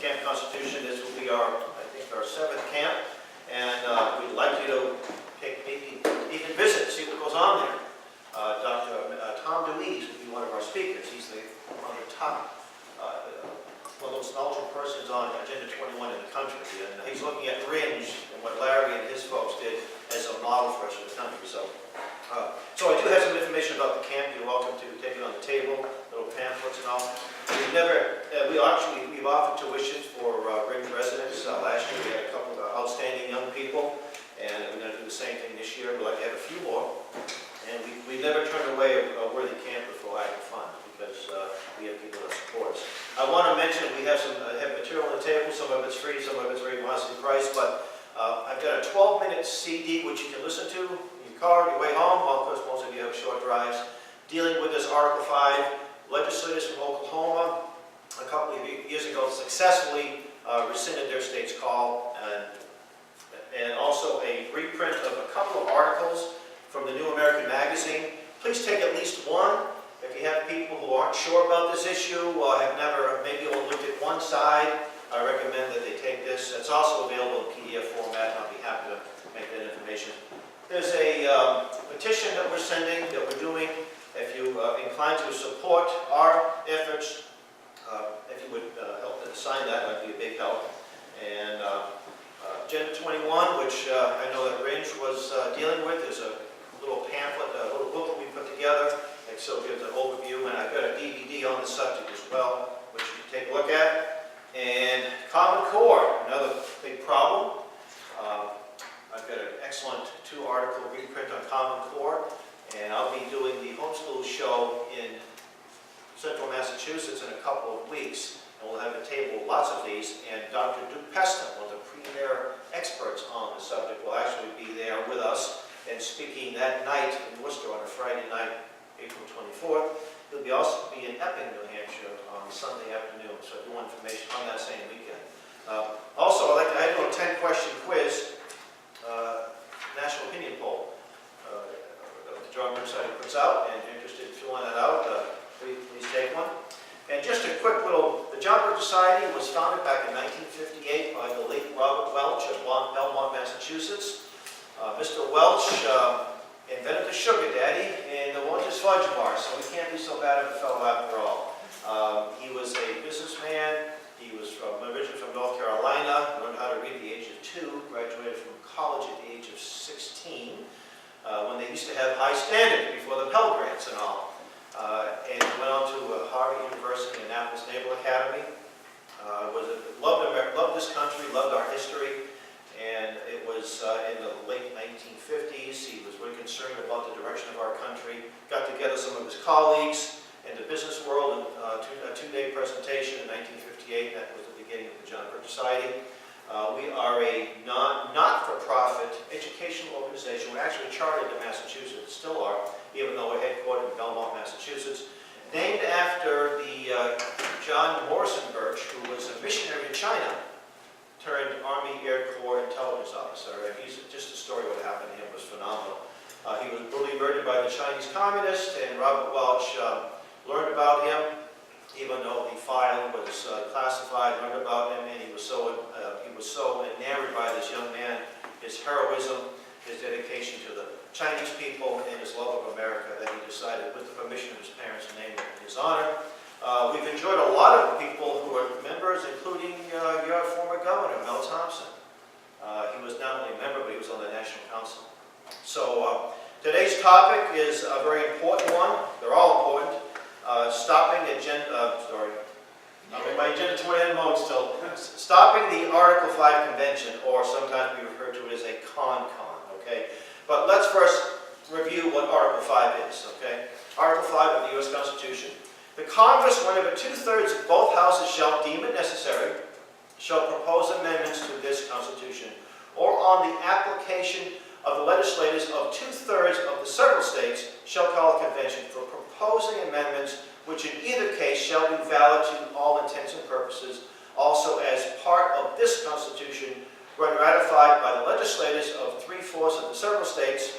Camp Constitution. This will be our, I think, our 7th camp, and we'd like you to even visit, see what goes on there. Dr. Tom DeWeese will be one of our speakers. He's one of the top, one of those knowledgeable persons on Agenda 21 in the country, and he's looking at Rindge and what Larry and his folks did as a model for us in the country. So I do have some information about the camp. You're welcome to take it on the table, little pamphlets and all. We've offered tuition for Rindge residents. Last year we had a couple of outstanding young people, and we're going to do the same thing this year. We'd like to have a few more. And we never turn away a worthy camper for lack of funds, because we have people that support us. I want to mention we have have material on the table. Some of it's free, some of it's very modestly priced, but I've got a 12-minute CD which you can listen to in your car on your way home. Well, of course, most of you have short drives. Dealing with this Article 5, legislators from Oklahoma a couple of years ago successfully rescinded their state's call, and also a reprint of a couple of articles from the New American Magazine. Please take at least one. If you have people who aren't sure about this issue, have never maybe only looked at one side, I recommend that they take this. It's also available in PDF format, and I'll be happy to make that information. There's a petition that we're sending, that we're doing. If you are inclined to support our efforts, if you would help to sign that, that'd be a big help. And Agenda 21, which I know that Rindge was dealing with, is a little pamphlet, a little book that we put together, and so it gives an overview, and I've got a DVD on the subject as well, which you can take a look at. And Common Core, another big problem. I've got an excellent 2-article reprint on Common Core, and I'll be doing the homeschool show in Central Massachusetts in a couple of weeks, and we'll have a table of lots of these, and Dr. Duke Peston, one of the premier experts on the subject, will actually be there with us and speaking that night in Worcester on a Friday night, April 24th. He'll also be in Epping, New Hampshire on Sunday afternoon, so if you want information on that same weekend. Also, I'd like to add a 10-question quiz, national opinion poll that the John Birch Society puts out, and if you're interested in filling that out, please take one. And just a quick little, the John Birch Society was founded back in 1958 by the late Robert Welch of Belmont, Massachusetts. Mr. Welch invented the sugar daddy and the Welch's fudge bar, so he can't be so bad of a fellow after all. He was a businessman. He was originally from North Carolina, learned how to read at the age of 2, graduated from college at the age of 16, when they used to have high standards before the Pell Grants and all. And went on to Harvard University and Annapolis Naval Academy. Loved this country, loved our history. And it was in the late 1950s. He was really concerned about the direction of our country. Got together some of his colleagues in the business world in a 2-day presentation in 1958. That was the beginning of the John Birch Society. We are a not-for-profit educational organization. We're actually chartered in Massachusetts, still are, even though we're headquartered in Belmont, Massachusetts. Named after the John Morrison Birch, who was a missionary in China, turned Army Air Corps intelligence officer. And just the story what happened to him was phenomenal. He was brutally murdered by the Chinese communists, and Robert Welch learned about him, even though the file was classified, learned about him, and he was so enamored by this young man, his heroism, his dedication to the Chinese people, and his love of America, that he decided, with the permission of his parents, to name it in his honor. We've enjoyed a lot of people who are members, including your former governor, Mel Thompson. He was not only a member, but he was on the National Council. So today's topic is a very important one. They're all important. Stopping the Article 5 Convention, or sometimes we refer to it as a con, okay? But let's first review what Article 5 is, okay? Article 5 of the U.S. Constitution. The Congress, whenever 2/3 of both houses shall deem it necessary, shall propose amendments to this Constitution, or on the application of the legislators of 2/3 of the several states, shall call a convention for proposing amendments, which in either case shall be valid to all intents and purposes, also as part of this Constitution, when ratified by the legislators of 3/4 of the several states.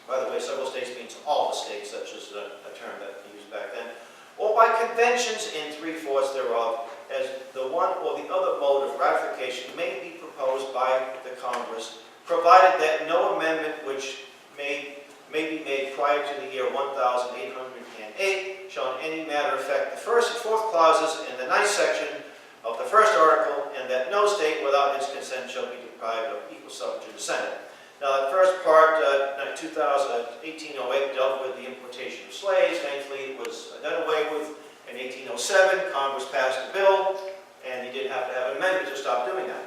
By the way, several states means all the states, such as a term that we used back then, or by conventions in 3/4 thereof, as the one or the other mode of ratification may be proposed by the Congress, provided that no amendment which may be made prior to the year 1808 shall in any matter affect the first and fourth clauses in the ninth section of the first article, and that no state without its consent shall be deprived of equal suffrage in the Senate. Now, that first part, 1808, dealt with the importation of slaves. Thankfully, it was done away with in 1807. Congress passed a bill, and you didn't have to have an amendment to stop doing that.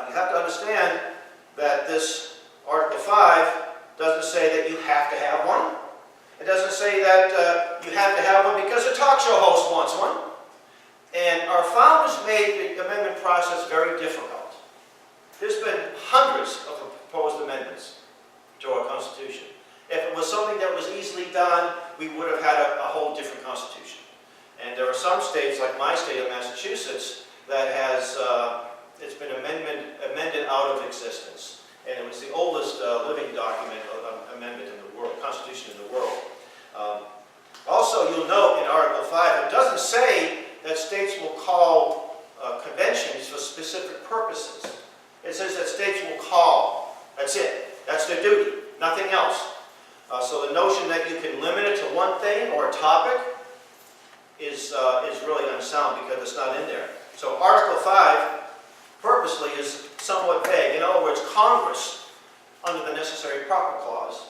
You have to understand that this Article 5 doesn't say that you have to have one. It doesn't say that you have to have one because a talk show host wants one. And our founders made the amendment process very difficult. There's been hundreds of proposed amendments to our Constitution. If it was something that was easily done, we would have had a whole different Constitution. And there are some states, like my state of Massachusetts, that has it's been amended out of existence. And it was the oldest living document of amendment in the world, Constitution in the world. Also, you'll note in Article 5, it doesn't say that states will call conventions for specific purposes. It says that states will call. That's it. That's their duty. Nothing else. So the notion that you can limit it to one thing or a topic is really unsound because it's not in there. So Article 5 purposely is somewhat vague. In other words, Congress, under the necessary proper clause,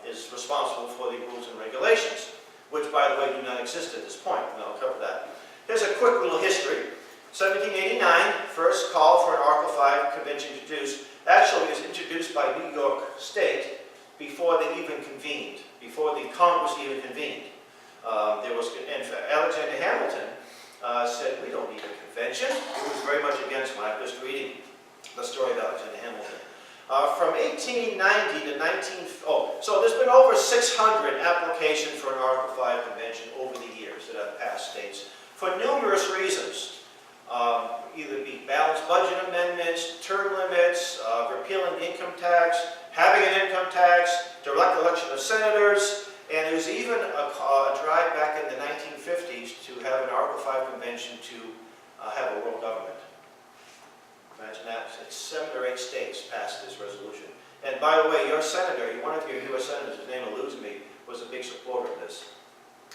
is responsible for the rules and regulations, which, by the way, do not exist at this point, and I'll cover that. Here's a quick little history. 1789, first call for an Article 5 convention introduced. Actually, it was introduced by New York State before they even convened, before the Congress even convened. And Alexander Hamilton said, we don't need a convention. He was very much against when I was just reading the story of Alexander Hamilton. From 1890 to so there's been over 600 applications for an Article 5 convention over the years that have passed states for numerous reasons. Either be balanced budget amendments, term limits, repealing the income tax, having an income tax, direct election of senators, and there was even a drive back in the 1950s to have an Article 5 convention to have a world government. Imagine that. 7 or 8 states passed this resolution. And by the way, your senator, one of your U.S. senators, his name eludes me, was a big supporter of this.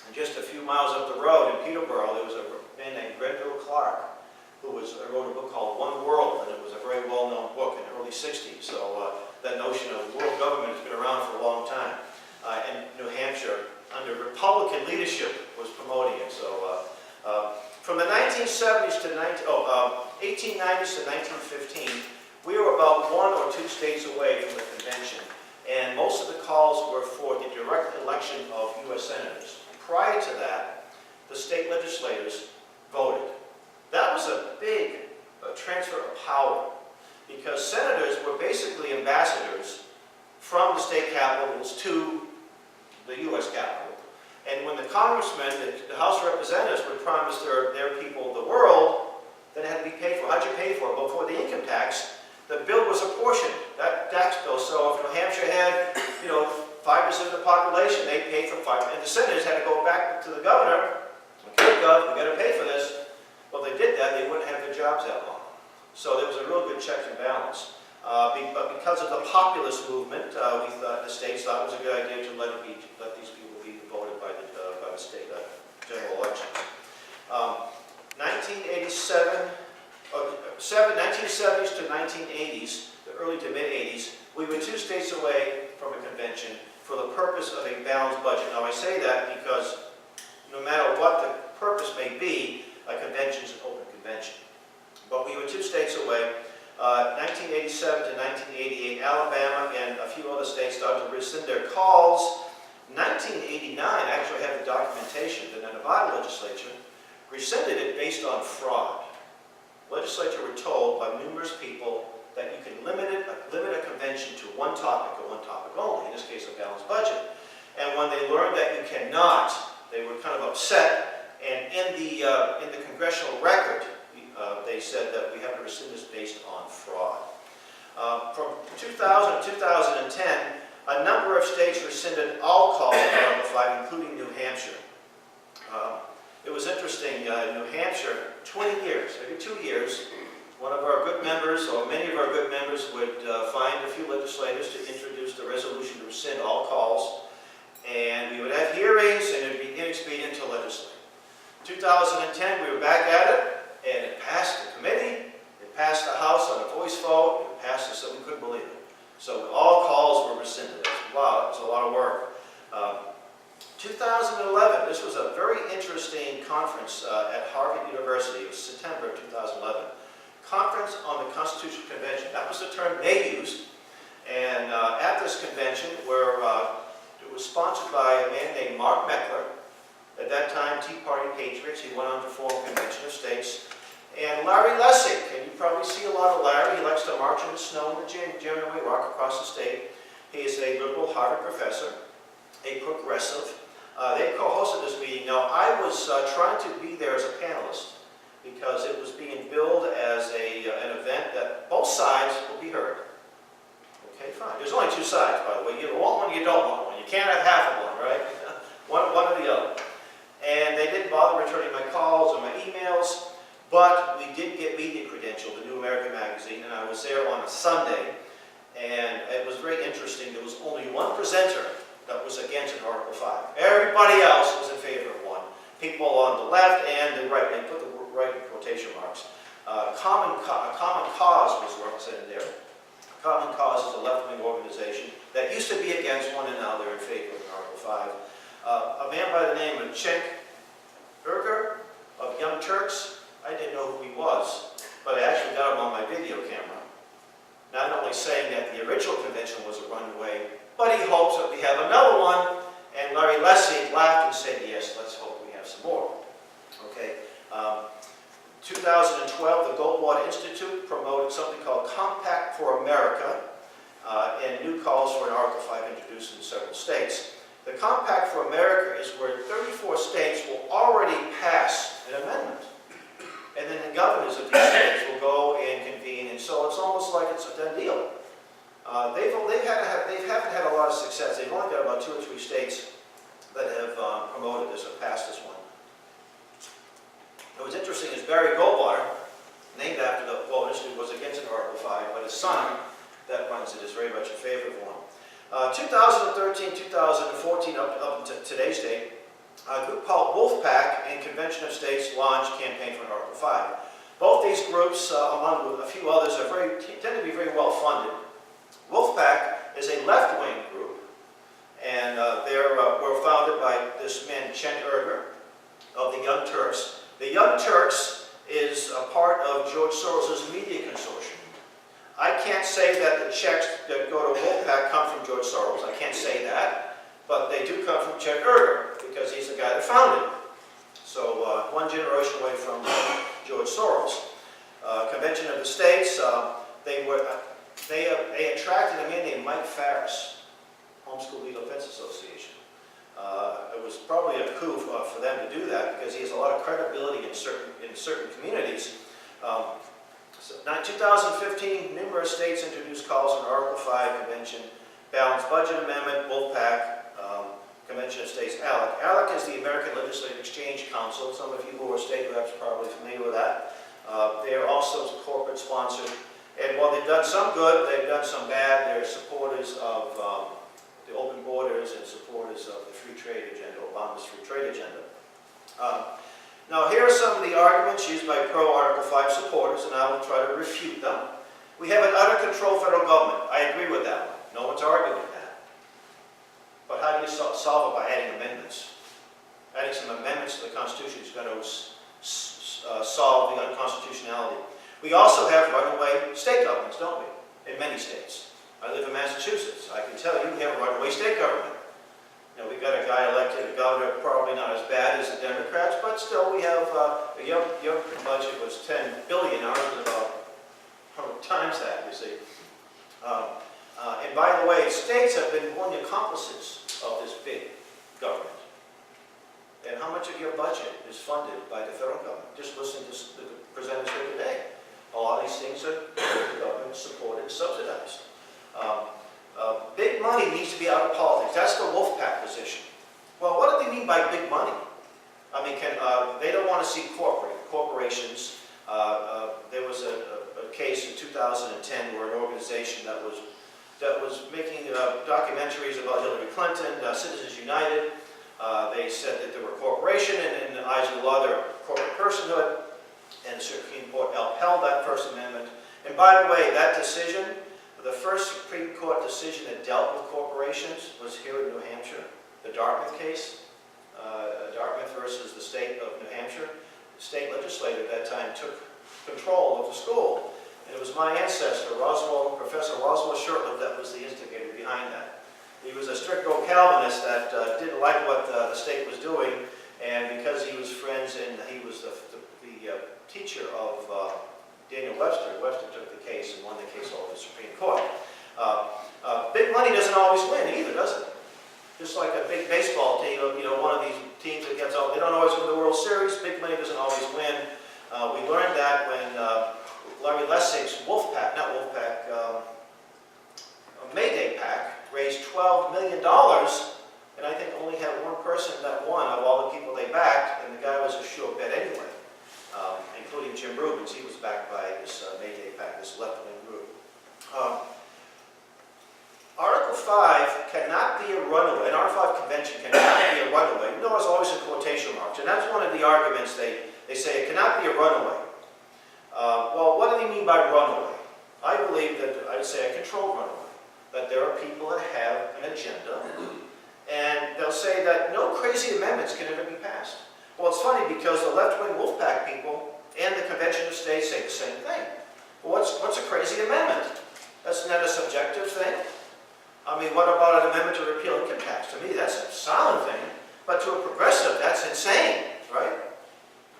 And just a few miles up the road in Peterborough, there was a man named Grenville Clark, who wrote a book called One World, and it was a very well-known book in the early 60s. So that notion of world government has been around for a long time. And New Hampshire, under Republican leadership, was promoting it. So from the 1890s to 1915, we were about 1 or 2 states away from the convention, and most of the calls were for the direct election of U.S. senators. Prior to that, the state legislators voted. That was a big transfer of power, because senators were basically ambassadors from the state capitals to the U.S. Capitol. And when the congressmen, the House of Representatives, would promise their people the world, then it had to be paid for. How'd you pay for it? Well, for the income tax, the bill was apportioned, that tax bill. So if New Hampshire had, 5% of the population, they paid for 5%. And the senators had to go back to the governor, okay, God, we got to pay for this. Well, they did that, they wouldn't have their jobs that long. So there was a real good check and balance. But because of the populist movement, the states thought it was a good idea to let these people be voted by the state general elections. 1970s to 1980s, the early to mid-80s, we were 2 states away from a convention for the purpose of a balanced budget. Now I say that because no matter what the purpose may be, a convention is an open convention. But we were 2 states away. 1987 to 1988, Alabama and a few other states started to rescind their calls. 1989, I actually have the documentation that the Nevada legislature rescinded it based on fraud. Legislature were told by numerous people that you can limit a convention to one topic or one topic only, in this case a balanced budget. And when they learned that you cannot, they were kind of upset, and in the congressional record, they said that we have to rescind this based on fraud. From 2000 to 2010, a number of states rescinded all calls for Article 5, including New Hampshire. It was interesting, New Hampshire 20 years, every 2 years, one of our good members, or many of our good members, would find a few legislators to introduce the resolution to rescind all calls, and we would have hearings, and it would be inexpedient to legislate. 2010, we were back at it, and it passed the committee, it passed the House on a voice vote, it passed us, so we couldn't believe it. So all calls were rescinded. Wow, it was a lot of work. 2011, this was a very interesting conference at Harvard University. It was September of 2011. Conference on the Constitutional Convention. That was the term they used. And at this convention, where it was sponsored by a man named Mark Meckler, at that time Tea Party Patriots. He went on to form Convention of States. And Larry Lessig, and you probably see a lot of Larry. He likes to march in the snow in the gym and we walk across the state. He is a liberal Harvard professor, a progressive. They co-hosted this meeting. Now, I was trying to be there as a panelist because it was being billed as an event that both sides will be heard. Okay, fine. There's only two sides, by the way. You want one, you don't want one. You can't have half of one, right? one or the other. And they didn't bother returning my calls or my emails. But we did get media credential, the New American magazine, and I was there on a Sunday, and it was very interesting. There was only one presenter that was against Article 5. Everybody else was in favor of one. People on the left and the right, they put the right in quotation marks. Common Cause was represented there. Common Cause is a left-wing organization that used to be against one, and now they're in favor of Article 5. A man by the name of Cenk Uygur of Young Turks. I didn't know who he was, but I actually got him on my video camera. Not only saying that the original convention was a runaway, but he hopes that we have another one. And Larry Lessig laughed and said, yes, let's hope we have some more. Okay. 2012, the Goldwater Institute promoted something called Compact for America, and new calls for an Article 5 introduced in several states. The Compact for America is where 34 states will already pass an amendment. And then the governors of these states will go and convene, and so it's almost like it's a done deal. They haven't had a lot of success. They've only got about 2 or 3 states that have promoted this or passed this one. What's interesting is Barry Goldwater, named after the Goldwater Institute, was against an Article 5, but his son that runs it is very much in favor of one. 2013, 2014, up to today's date, a group called Wolfpack and Convention of States launched Campaign for Article 5. Both these groups, among a few others, tend to be very well funded. Wolfpack is a left-wing group, and they were founded by this man, Cenk Uygur, of the Young Turks. The Young Turks is a part of George Soros' media consortium. I can't say that the checks that go to Wolfpack come from George Soros. I can't say that. But they do come from Cenk Uygur, because he's the guy that founded it. So one generation away from George Soros. Convention of the States, they attracted a man named Mike Farris, Homeschool Legal Defense Association. It was probably a coup for them to do that, because he has a lot of credibility in certain communities. Now, in 2015, numerous states introduced calls for an Article 5 convention, balanced budget amendment, Wolfpack, Convention of States, ALEC. ALEC is the American Legislative Exchange Council. Some of you who are state reps are probably familiar with that. They are also corporate sponsored. And while they've done some good, they've done some bad. They're supporters of the open borders and supporters of the free trade agenda, Obama's free trade agenda. Now, here are some of the arguments used by pro-Article 5 supporters, and I will try to refute them. We have an out-of-control federal government. I agree with that one. No one's arguing with that. But how do you solve it? By adding amendments. Adding some amendments to the Constitution is going to solve the unconstitutionality. We also have runaway state governments, don't we? In many states. I live in Massachusetts. I can tell you we have a runaway state government. You know, we got a guy elected, a governor, probably not as bad as the Democrats, but still we have your budget was $10 billion. Ours is about 100 times that, you see. And by the way, states have been willing accomplices of this big government. And how much of your budget is funded by the federal government? Just listen to the presenters here today. A lot of these things are government supported and subsidized. Big money needs to be out of politics. That's the Wolfpack position. Well, what do they mean by big money? I mean, they don't want to see corporate. corporations. There was a case in 2010 where an organization that was making documentaries about Hillary Clinton, Citizens United. They said that they were a corporation, and in the eyes of the law, they're corporate personhood, and the Supreme Court upheld that First Amendment. And by the way, that decision, the first Supreme Court decision that dealt with corporations was here in New Hampshire, the Dartmouth case. Dartmouth versus the state of New Hampshire. The state legislature at that time took control of the school. And it was my ancestor, Professor Roswell Shurtleff, that was the instigator behind that. He was a strict old Calvinist that didn't like what the state was doing, and because he was friends and he was the teacher of Daniel Webster, Webster took the case and won the case over the Supreme Court. Big money doesn't always win either, does it? Just like a big baseball team, one of these teams that gets out, they don't always win the World Series. Big money doesn't always win. We learned that when Larry Lessig's Mayday PAC raised $12 million, and I think only had one person that won of all the people they backed, and the guy was a sure bet anyway, including Jim Rubens. He was backed by this Mayday PAC, this left-wing group. Article 5 cannot be a runaway. An Article 5 convention cannot be a runaway. You know, it's always in quotation marks, and that's one of the arguments they say it cannot be a runaway. Well, what do they mean by runaway? I believe that I'd say a controlled runaway. That there are people that have an agenda, and they'll say that no crazy amendments can ever be passed. Well, it's funny because the left-wing Wolfpack people and the Convention of States say the same thing. Well, what's a crazy amendment? That's not a subjective thing. I mean, what about an amendment to repeal income tax? To me, that's a sound thing, but to a progressive, that's insane, right?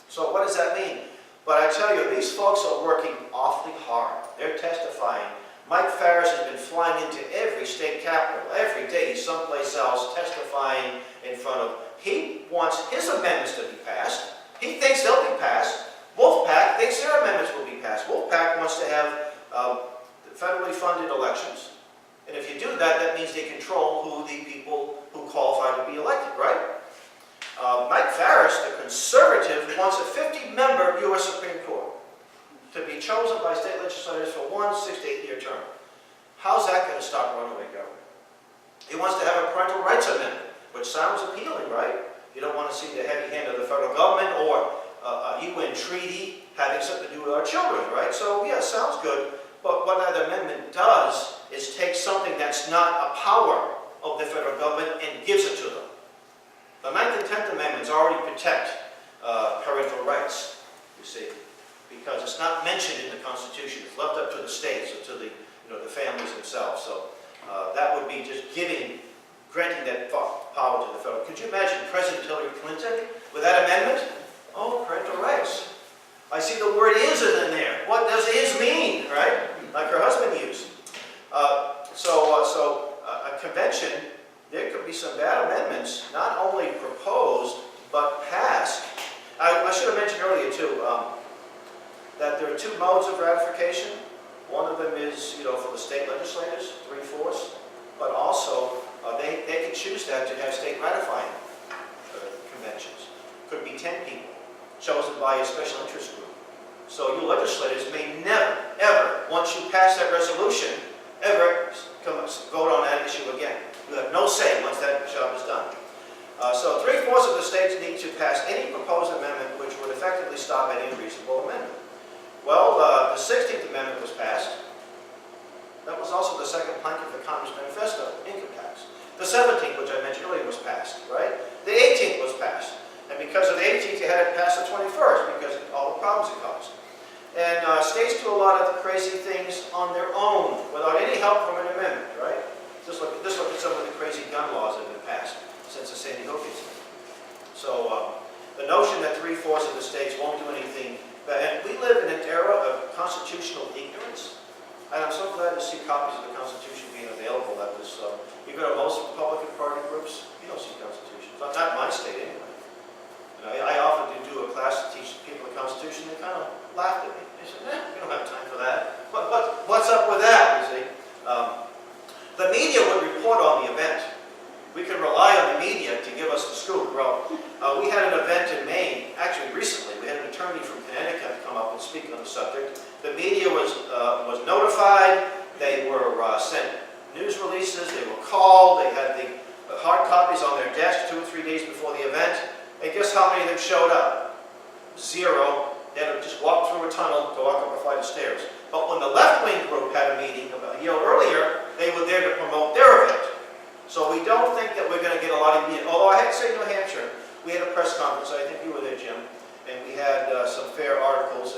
So what does that mean? But I tell you, these folks are working awfully hard. They're testifying. Mike Farris has been flying into every state capital. Every day he's someplace else testifying in front of. He wants his amendments to be passed. He thinks they'll be passed. Wolfpack thinks their amendments will be passed. Wolfpack wants to have federally funded elections. And if you do that, that means they control who the people who qualify to be elected, right? Mike Farris, the conservative, wants a 50-member U.S. Supreme Court to be chosen by state legislators for one 6 to 8 year term. How's that going to stop runaway government? He wants to have a parental rights amendment, which sounds appealing, right? You don't want to see the heavy hand of the federal government or a UN treaty having something to do with our children, right? So, yeah, sounds good. But what that amendment does is take something that's not a power of the federal government and gives it to them. The 9th and 10th Amendments already protect parental rights, you see, because it's not mentioned in the Constitution. It's left up to the states or to the families themselves. So that would be just granting that power to the federal. Could you imagine President Hillary Clinton with that amendment? Oh, parental rights. I see the word "is" in there. What does "is" mean, right? Like her husband used. So a convention, there could be some bad amendments, not only proposed, but passed. I should have mentioned earlier, too, that there are 2 modes of ratification. One of them is, for the state legislators, 3/4, but also they can choose that to have state ratifying conventions. Could be 10 people, chosen by a special interest group. So you legislators may never, ever, once you pass that resolution, ever vote on that issue again. You have no say once that job is done. So 3/4 of the states need to pass any proposed amendment which would effectively stop any unreasonable amendment. Well, the 16th Amendment was passed. That was also the second plank of the Communist Manifesto, income tax. The 17th, which I mentioned earlier, was passed, right? The 18th was passed. And because of the 18th, you had it pass the 21st, because of all the problems it caused. And states do a lot of crazy things on their own, without any help from an amendment, right? Just look at some of the crazy gun laws that have been passed since the Sandy Hook incident. So the notion that 3/4 of the states won't do anything, and we live in an era of constitutional ignorance, and I'm so glad to see copies of the Constitution being available. That was, you go to most Republican Party groups, you don't see constitutions, not my state anyway. I often do a class to teach people the Constitution. They kind of laughed at me. They said, we don't have time for that. But what's up with that, you see? The media would report on the event. We can rely on the media to give us the scoop. Well, we had an event in Maine, actually recently. We had it in attorney from Connecticut come up and speak on the subject. The media was notified. They were sent news releases. They were called. They had the hard copies on their desk 2 or 3 days before the event. And guess how many of them showed up? 0. They had to just walk through a tunnel to walk up a flight of stairs. But when the left-wing group had a meeting about a year earlier, they were there to promote their event. So we don't think that we're going to get a lot of media. Although I had to say New Hampshire, we had a press conference. I think you were there, Jim. And we had some fair articles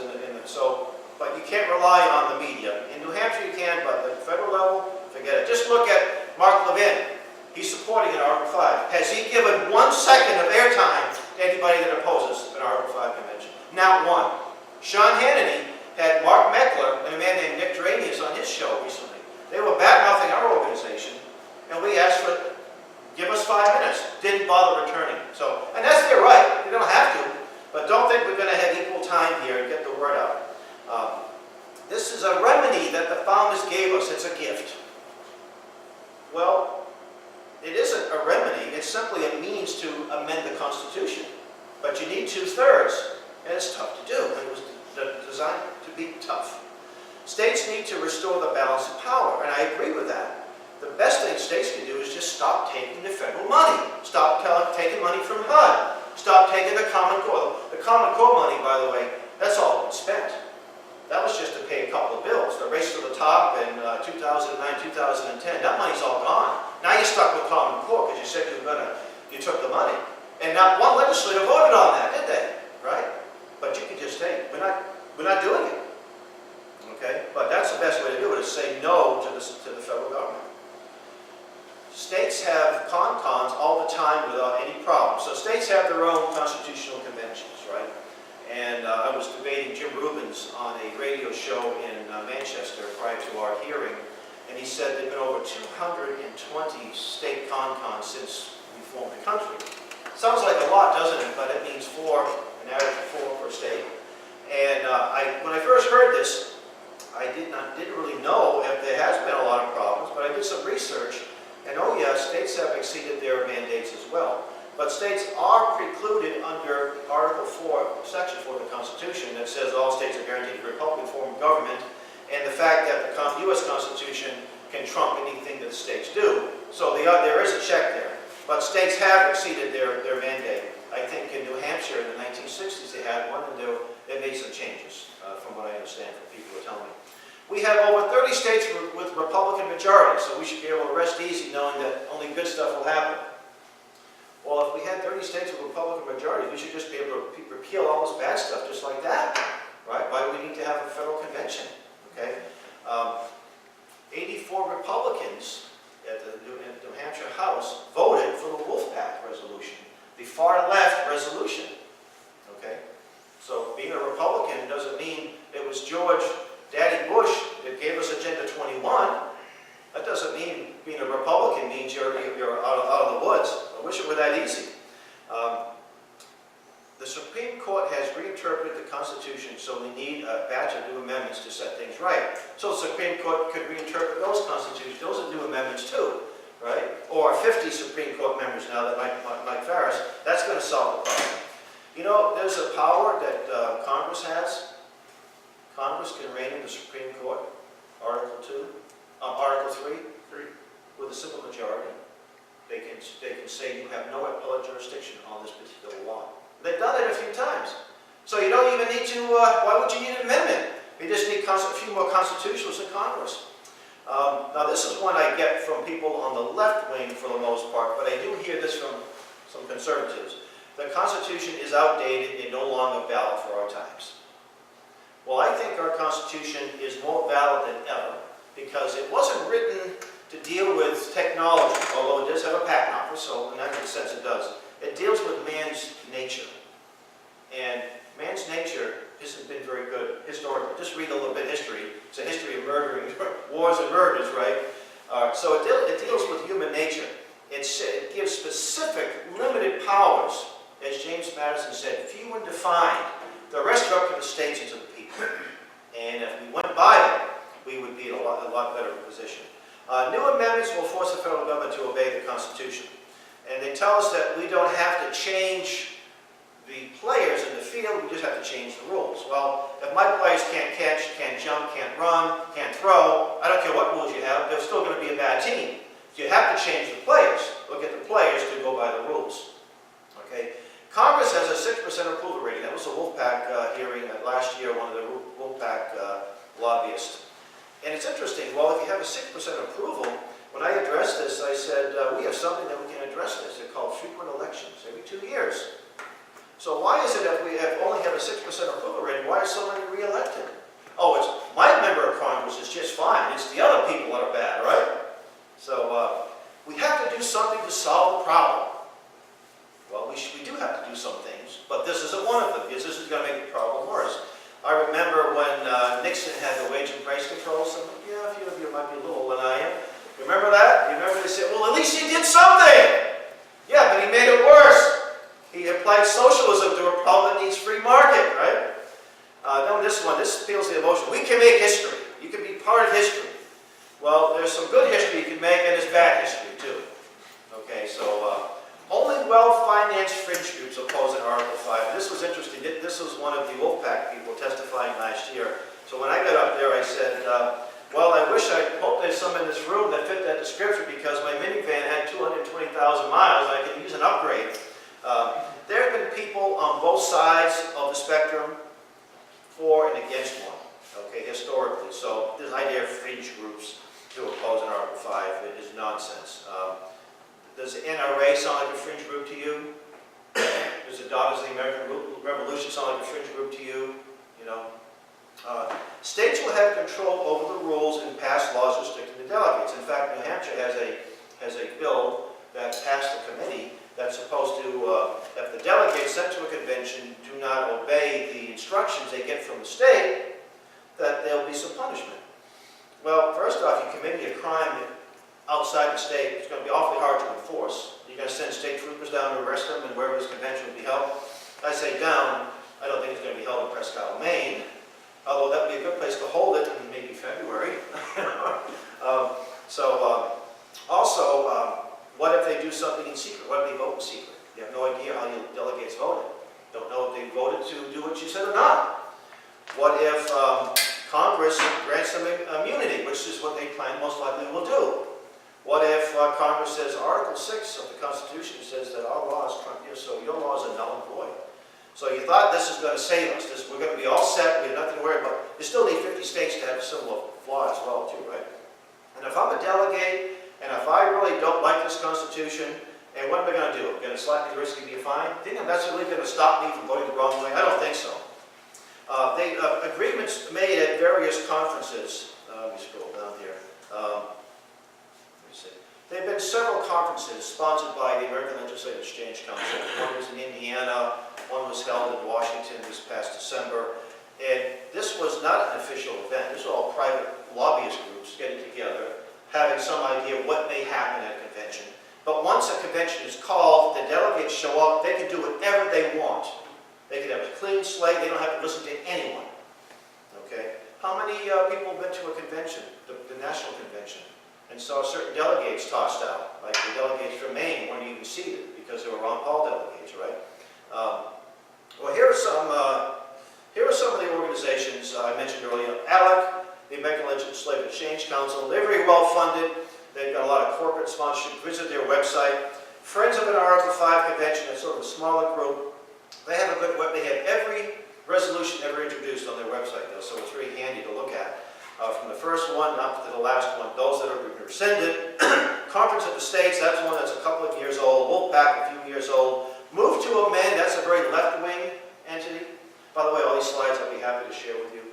but you can't rely on the media. In New Hampshire you can, but at the federal level, forget it. Just look at Mark Levin. He's supporting an Article 5. Has he given 1 second of airtime to anybody that opposes an Article 5 convention? Not one. Sean Hannity had Mark Meckler and a man named Nick Dranius on his show recently. They were bad-mouthing our organization, and we asked for, give us 5 minutes. Didn't bother returning. And that's their right. You don't have to. But don't think we're going to have equal time here and get the word out. This is a remedy that the founders gave us. It's a gift. Well, it isn't a remedy. It's simply a means to amend the Constitution. But you need 2/3, and it's tough to do. It was designed to be tough. States need to restore the balance of power, and I agree with that. The best thing states can do is just stop taking the federal money. Stop taking money from HUD. Stop taking the Common Core. The Common Core money, by the way, that's all been spent. That was just to pay a couple of bills. The race to the top in 2009, 2010, that money's all gone. Now you're stuck with Common Core because you said you took the money. And not one legislator voted on that, did they? Right? But you can just say, we're not doing it. Okay? But that's the best way to do it, is say no to the federal government. States have con-cons all the time without any problem. So states have their own constitutional conventions, right? And I was debating Jim Rubens on a radio show in Manchester prior to our hearing, and he said there have been over 220 state con-cons since we formed the country. Sounds like a lot, doesn't it? But it means 4, an average of 4 per state. And when I first heard this, I didn't really know if there has been a lot of problems, but I did some research, and oh yeah, states have exceeded their mandates as well. But states are precluded under Article 4, Section 4 of the Constitution that says all states are guaranteed a Republican form of government, and the fact that the U.S. Constitution can trump anything that the states do. So there is a check there. But states have exceeded their mandate. I think in New Hampshire in the 1960s they had one, and they made some changes, from what I understand from people who tell me. We have over 30 states with Republican majorities, so we should be able to rest easy knowing that only good stuff will happen. Well, if we had 30 states with Republican majorities, we should just be able to repeal all this bad stuff just like that, right? Why do we need to have a federal convention, okay? 84 Republicans at the New Hampshire House voted for the Wolfpack resolution, the far-left resolution, okay? So being a Republican doesn't mean it was George Daddy Bush that gave us Agenda 21. That doesn't mean being a Republican means you're out of the woods. I wish it were that easy. The Supreme Court has reinterpreted the Constitution, so we need a batch of new amendments to set things right. So the Supreme Court could reinterpret those constitutions. Those are new amendments too, right? Or 50 Supreme Court members now that Mike Farris. That's going to solve the problem. You know, there's a power that Congress has. Congress can rein in the Supreme Court, Article 3, with a simple majority. They can say you have no appellate jurisdiction on this particular law. They've done it a few times. So you don't even need to, why would you need an amendment? You just need a few more constitutionalists in Congress. Now this is one I get from people on the left wing for the most part, but I do hear this from some conservatives. The Constitution is outdated and no longer valid for our times. Well, I think our Constitution is more valid than ever because it wasn't written to deal with technology, although it does have a patent office, so in that sense it does. It deals with man's nature. And man's nature hasn't been very good historically. Just read a little bit of history. It's a history of murdering, wars and murders, right? So it deals with human nature. It gives specific, limited powers, as James Madison said, few and defined. The rest are up to the states and to the people. And if we went by it, we would be in a lot better position. New amendments will force the federal government to obey the Constitution. And they tell us that we don't have to change the players in the field, we just have to change the rules. Well, if my players can't catch, can't jump, can't run, can't throw, I don't care what rules you have, they're still going to be a bad team. So you have to change the players. Look at the players to go by the rules. Okay. Congress has a 6% approval rating. That was a Wolfpack hearing last year, one of the Wolfpack lobbyists. And it's interesting, well, if you have a 6% approval, when I addressed this, I said, we have something that we can address this. They're called frequent elections, every 2 years. So why is it that we only have a 6% approval rating, why is somebody re-elected? Oh, it's my member of Congress is just fine. It's the other people that are bad, right? So we have to do something to solve the problem. Well, we do have to do some things, but this isn't one of them, because this is going to make the problem worse. I remember when Nixon had the wage and price controls. Yeah, a few of you might be a little older than I am. Remember that? You remember they said, well, at least he did something. Yeah, but he made it worse. He applied socialism to a problem that needs free market, right? Then this one, this appeals to the emotion. We can make history. You can be part of history. Well, there's some good history you can make, and there's bad history, too. Okay, so only well-financed fringe groups opposing Article 5. This was interesting. This was one of the Wolfpack people testifying last year. So when I got up there, I said, well, I hope there's some in this room that fit that description, because my minivan had 220,000 miles. I could use an upgrade. There have been people on both sides of the spectrum for and against one, okay, historically. So this idea of fringe groups to oppose an Article 5 is nonsense. Does the NRA sound like a fringe group to you? Does the Daughters of the American Revolution sound like a fringe group to you? You know? States will have control over the rules and pass laws restricting the delegates. In fact, New Hampshire has a bill that passed the committee that's supposed to, if the delegates sent to a convention do not obey the instructions they get from the state, that there'll be some punishment. Well, first off, you're committing a crime outside the state. It's going to be awfully hard to enforce. You're going to send state troopers down to arrest them and wherever this convention will be held. I say down, I don't think it's going to be held in Presque Isle, Maine, although that would be a good place to hold it in maybe February. What if they do something in secret? What if they vote in secret? You have no idea how your delegates voted. Don't know if they voted to do what you said or not. What if Congress grants them immunity, which is what they plan most likely will do? What if Congress says Article 6 of the Constitution says that our laws trump yours, so your laws are null and void? So you thought this is going to save us. We're going to be all set. We have nothing to worry about. You still need 50 states to have a similar flaw as well, too, right? And if I'm a delegate, and if I really don't like this Constitution, and what am I going to do? I'm going to slap me the wrist and give me a fine? Do you think that's really going to stop me from voting the wrong way? I don't think so. Agreements made at various conferences. Let me scroll down here. Let me see. There have been several conferences sponsored by the American Legislative Exchange Council. One was in Indiana, one was held in Washington this past December. And this was not an official event. This was all private lobbyist groups getting together, having some idea what may happen at a convention. But once a convention is called, the delegates show up, they can do whatever they want. They can have a clean slate, they don't have to listen to anyone. Okay? How many people have been to a convention, the national convention, and saw certain delegates tossed out? Like the delegates from Maine weren't even seated because they were Ron Paul delegates, right? Well, here are some of the organizations I mentioned earlier. ALEC, the American Legislative Exchange Council, they're very well funded. They've got a lot of corporate sponsorship. Visit their website. Friends of an Article 5 convention, it's sort of a smaller group. They have a good web. They have every resolution ever introduced on their website, though, so it's very handy to look at. From the first one up to the last one, those that are rescinded. Conference of the States, that's one that's a couple of years old. Wolfpack, a few years old. Move to Amend, that's a very left-wing entity. By the way, all these slides I'll be happy to share with you.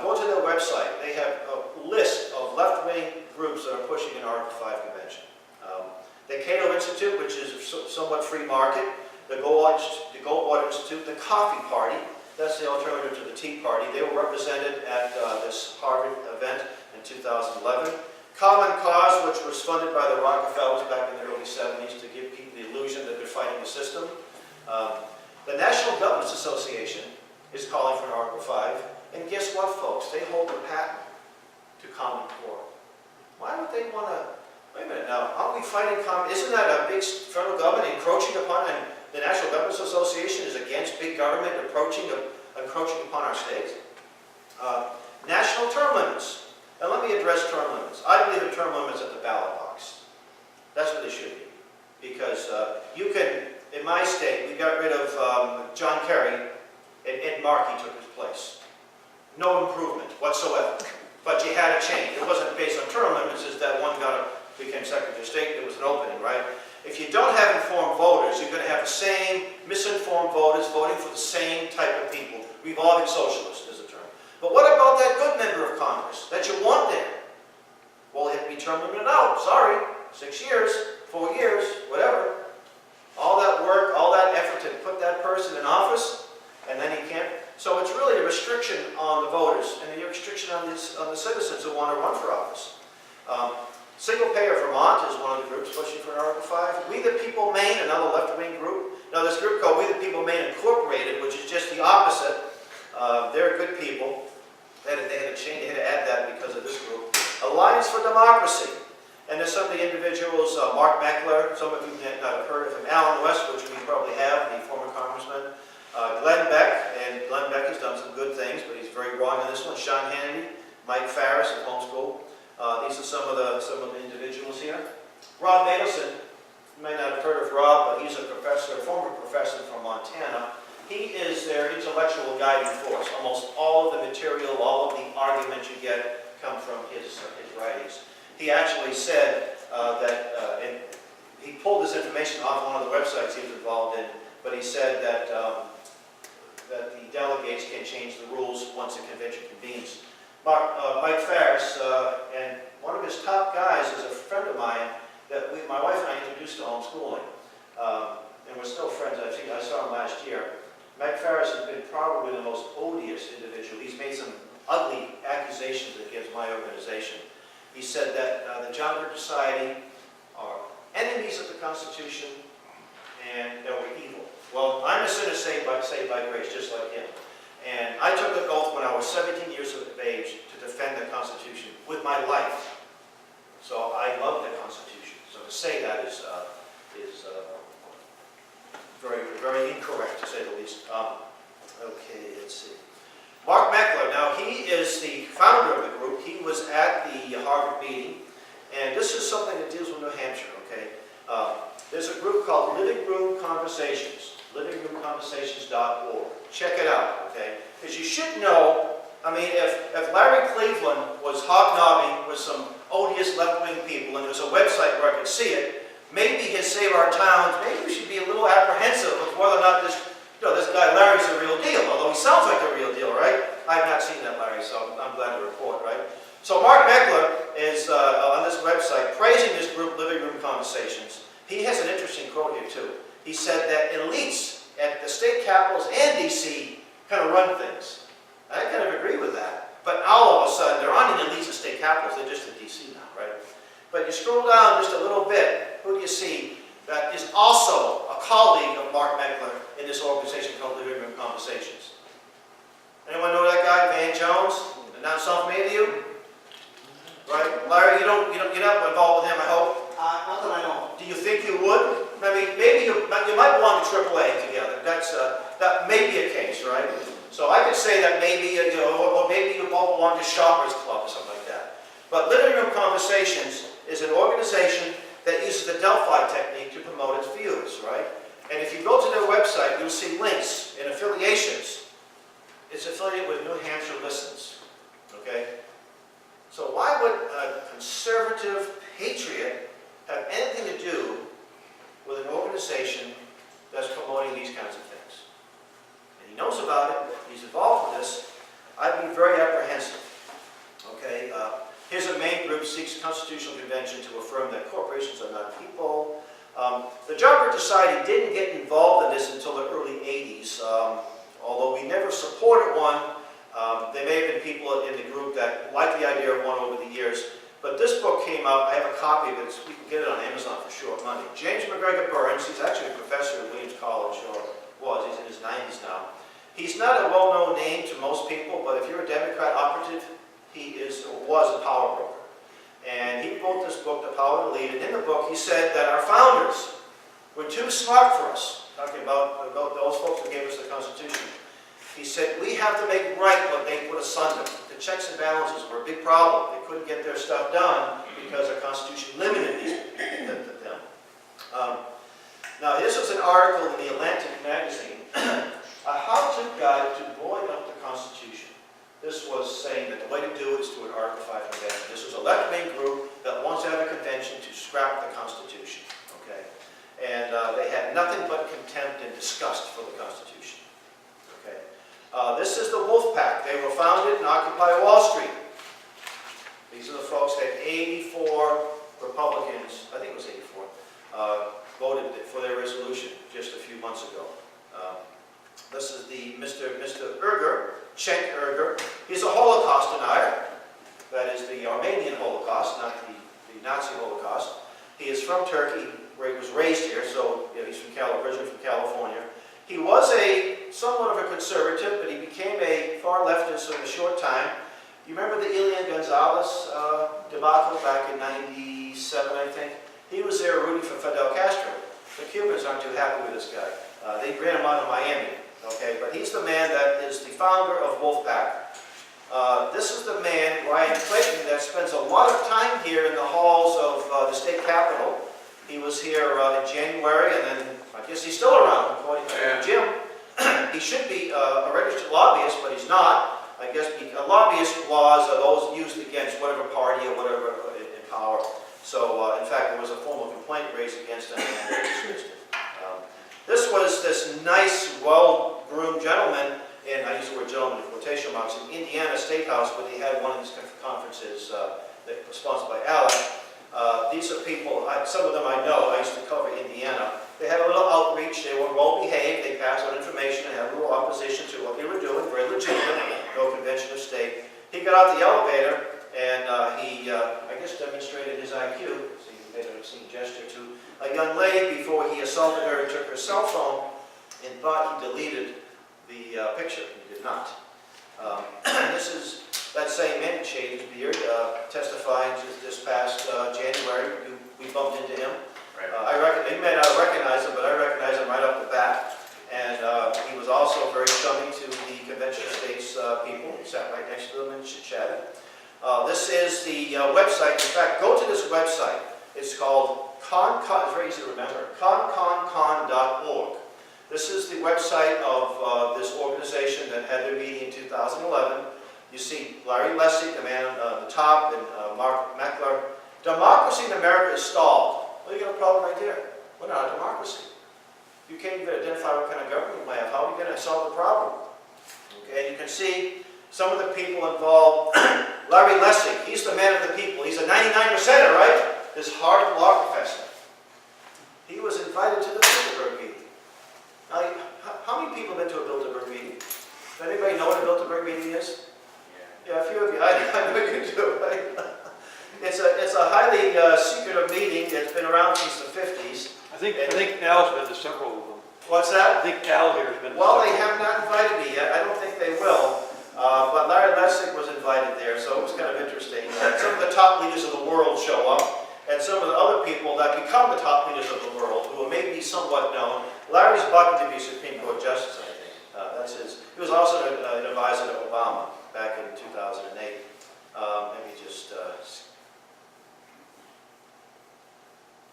Go to their website. They have a list of left-wing groups that are pushing an Article 5 convention. The Cato Institute, which is somewhat free market. The Goldwater Institute, the Coffee Party, that's the alternative to the Tea Party. They were represented at this Harvard event in 2011. Common Cause, which was funded by the Rockefellers back in the early 70s to give people the illusion that they're fighting the system. The National Governments Association is calling for an Article 5. And guess what, folks? They hold the patent to Common Core. Why would they want to... Wait a minute now. Aren't we fighting common... Isn't that a big federal government encroaching upon and The National Governments Association is against big government encroaching upon our states. National term limits. And let me address term limits. I believe in term limits at the ballot box. That's what they should be. Because you can, in my state, we got rid of John Kerry, and Ed Markey took his place. No improvement whatsoever. But you had a change. It wasn't based on term limits, it's that one became Secretary of State, there was an opening, right? If you don't have informed voters, you're going to have the same misinformed voters voting for the same type of people. Revolving socialist is a term. But what about that good member of Congress that you want there? Well, it have to be term limited out. Sorry. 6 years, 4 years, whatever. All that work, all that effort to put that person in office, and then he can't. So it's really a restriction on the voters and a restriction on the citizens who want to run for office. Single Payer Vermont is one of the groups pushing for Article 5. We the People Maine, another left-wing group. Now this group called We the People Maine Incorporated, which is just the opposite. They're good people. They had to change, they had to add that because of this group. Alliance for Democracy. And there's some of the individuals, Mark Meckler, some of you may not have heard of him, Alan West, which we probably have, the former congressman. Glenn Beck, and Glenn Beck has done some good things, but he's very wrong on this one. Sean Hannity, Mike Farris of Homeschool. These are some of the individuals here. Rob Matelson, you may not have heard of Rob, but he's a professor, a former professor from Montana. He is their intellectual guiding force. Almost all of the material, all of the arguments you get come from his writings. He actually said and he pulled this information off one of the websites he was involved in, but he said that that the delegates can change the rules once the convention convenes. Mike Farris, and one of his top guys is a friend of mine that my wife and I introduced to homeschooling. And we're still friends. I saw him last year. Mike Farris has been probably the most odious individual. He's made some ugly accusations against my organization. He said that the John Birch Society are enemies of the Constitution and that we're evil. Well, I'm a sinner saved by grace, just like him. And I took an oath when I was 17 years of age to defend the Constitution with my life. So I love the Constitution. So to say that is very, very incorrect, to say the least. Okay, let's see. Mark Meckler, now he is the founder of the group. He was at the Harvard meeting. And this is something that deals with New Hampshire, okay? There's a group called Living Room Conversations. livingroomconversations.org. Check it out, okay? Because you should know, I mean, if Larry Cleveland was hobnobbing with some odious left-wing people and there was a website where I could see it, maybe he'd save our towns. Maybe we should be a little apprehensive of whether or not this guy Larry's the real deal, although he sounds like the real deal, right? I have not seen that, Larry, so I'm glad to report, right? So Mark Meckler is on this website praising this group, Living Room Conversations. He has an interesting quote here, too. He said that elites at the state capitals and D.C. kind of run things. I kind of agree with that. But all of a sudden, there aren't any elites at state capitals, they're just in D.C. now, right? But you scroll down just a little bit, who do you see that is also a colleague of Mark Meckler in this organization called Living Room Conversations? Anyone know that guy, Van Jones? Did not sound familiar to you? Right? Larry, you're not involved with him, I hope? Not that I know. Do you think you would? Maybe you might belong to AAA together. That may be a case, right? So I could say that maybe, or maybe you both belong to Shoppers Club or something like that. But Living Room Conversations is an organization that uses the Delphi technique to promote its views, right? And if you go to their website, you'll see links and affiliations. It's affiliated with New Hampshire Listens, okay? So why would a conservative patriot have anything to do with an organization that's promoting these kinds of things? And he knows about it, he's involved with this. I'd be very apprehensive, okay? Here's a main group seeks constitutional convention to affirm that corporations are not people. The John Birch Society didn't get involved in this until the early 80s, although we never supported one. There may have been people in the group that liked the idea of one over the years. But this book came out, I have a copy of it, so we can get it on Amazon for short money. James McGregor Burns, he's actually a professor at Williams College, or was, he's in his 90s now. He's not a well-known name to most people, but if you're a Democrat operative, he is, or was a power broker. And he wrote this book, The Power to Lead, and in the book he said that our founders were too smart for us. talking about those folks who gave us the Constitution. He said, we have to make right what they put asunder. The checks and balances were a big problem. They couldn't get their stuff done because the Constitution limited them. Now, this was an article in the Atlantic magazine, a how-to guide to blowing up the Constitution. This was saying that the way to do it is through an Article 5 convention. This was a left-wing group that wants to have a convention to scrap the Constitution. Okay? And they had nothing but contempt and disgust for the Constitution. Okay? This is the Wolf Pack. They were founded in Occupy Wall Street. These are the folks that 84 Republicans, I think it was 84, voted for their resolution just a few months ago. This is the Mr. Erger, Cenk Erger. He's a Holocaust denier. That is the Armenian Holocaust, not the Nazi Holocaust. He is from Turkey, where he was raised here, so he's originally from California. He was somewhat of a conservative, but he became a far leftist in a short time. You remember the Elian Gonzalez debacle back in '97, I think? He was there rooting for Fidel Castro. The Cubans aren't too happy with this guy. They ran him out of Miami, okay? But he's the man that is the founder of Wolfpack. This is the man, Ryan Clayton, that spends a lot of time here in the halls of the state capitol. He was here in January, and then I guess he's still around, according to Jim. He should be a registered lobbyist, but he's not. I guess lobbyist laws are those used against whatever party or whatever in power. So, in fact, there was a formal complaint raised against him, and they dismissed it. This was this nice, well-groomed gentleman, and I use the word gentleman in quotation marks, in Indiana State House, where they had one of these conferences that was sponsored by ALEC. These are people, some of them I know, I used to cover Indiana. They had a little outreach, they were well behaved, they passed on information, they had a little opposition to what they were doing, very legitimate, no convention of state. He got out the elevator, and he, I guess, demonstrated his IQ, so he made an obscene gesture to a young lady before he assaulted her and took her cell phone, and thought he deleted the picture. He did not. This is that same man, shaved his beard, testifying just this past January. We bumped into him. Right. He may not recognize him, but I recognize him right off the bat. And he was also very chummy to the Convention of States people. He sat right next to them and chit-chatted. This is the website. In fact, go to this website. It's called it's very easy to remember, conconcon.org. This is the website of this organization that had their meeting in 2011. You see Larry Lessig, the man on the top, and Mark Meckler. Democracy in America is stalled. Well, you got a problem right there. We're not a democracy. You can't even identify what kind of government we have. How are we going to solve the problem? Okay, and you can see some of the people involved. Larry Lessig, he's the man of the people. He's a 99%er, right? This Harvard law professor. He was invited to the Bilderberg meeting. Now, how many people have been to a Bilderberg meeting? Does anybody know what a Bilderberg meeting is? Yeah, a few of you. I know you do, right? It's a highly secretive meeting. It's been around since the 50s. I think Al's been to several of them. What's that? I think Al here has been to Well, several. they have not invited me yet. I don't think they will. But Larry Lessig was invited there, so it was kind of interesting. Some of the top leaders of the world show up, and some of the other people that become the top leaders of the world, who may be somewhat known. Larry's about to be Supreme Court Justice, I think. That's his. He was also an advisor to Obama back in 2008. Maybe just...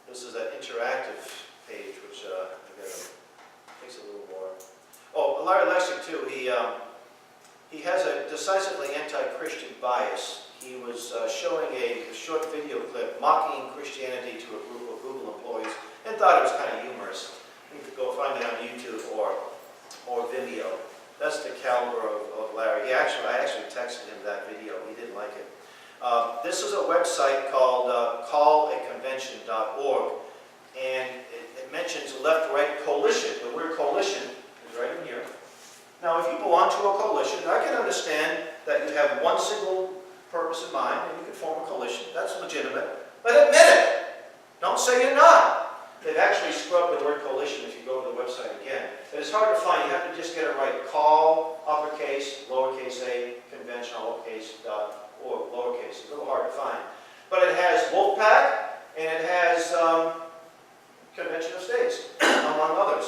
this is that interactive page, which takes a little more. Oh, Larry Lessig, too, he has a decisively anti-Christian bias. He was showing a short video clip mocking Christianity to a group of Google employees and thought it was kind of humorous. You can go find it on YouTube or Vimeo. That's the caliber of Larry. I actually texted him that video. He didn't like it. This is a website called callaconvention.org, and it mentions left-right coalition. The word coalition is right in here. Now, if you belong to a coalition, I can understand that you have one single purpose in mind, and you can form a coalition. That's legitimate. But admit it. Don't say you're not. They've actually scrubbed the word coalition if you go to the website again. But it's hard to find. You have to just get it right. Call, uppercase, lowercase a, convention, lowercase, .org, lowercase. It's a little hard to find. But it has Wolfpack, and it has Convention of States, among others.